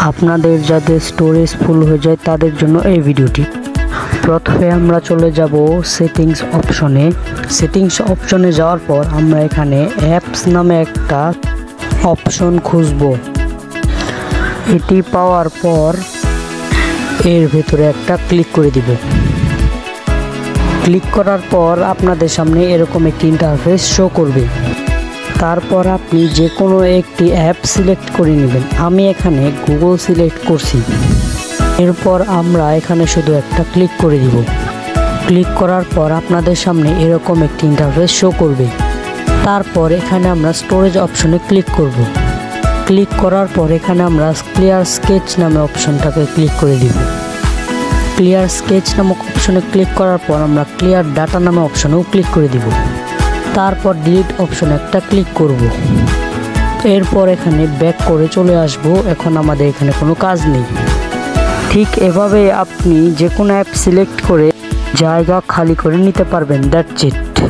আপনাদের যাদের storage full হয়ে যায় তাদের জন্য এই ভিডিওটি। প্রথমে আমরা চলে যাব সেটিংস অপশনে। সেটিংস অপশনে যাওয়ার পর আমরা এখানে অ্যাপস নামে একটা অপশন খুঁজব। এটি পাওয়ার পর এর ভেতরে একটা ক্লিক করে দিব। ক্লিক করার পর আপনাদের সামনে এরকম একটি ইন্টারফেস শো করবে। তারপর আপনি যে কোনো একটি অ্যাপ সিলেক্ট করে নেবেন। আমি এখানে গুগল সিলেক্ট করছি। এরপর আমরা এখানে শুধু একটা ক্লিক করে দিব। ক্লিক করার পর আপনাদের সামনে এরকম একটি ইন্টারফেস শো করবে। তারপর এখানে আমরা স্টোরেজ অপশনে ক্লিক করব। ক্লিক করার পর এখানে আমরা ক্লিয়ার স্কেচ নামে অপশনটাকে ক্লিক করে দিব। ক্লিয়ার স্কেচ নামক অপশনে ক্লিক করার পর আমরা ক্লিয়ার ডাটা নামে অপশনেও ক্লিক করে দিব। তারপর ডিলিট অপশনে একটা ক্লিক করব। এরপর এখানে ব্যাক করে চলে আসব। এখন আমাদের এখানে কোনো কাজ নেই। ঠিক এভাবে আপনি যে কোনো অ্যাপ সিলেক্ট করে জায়গা খালি করে নিতে পারবেন। That's it.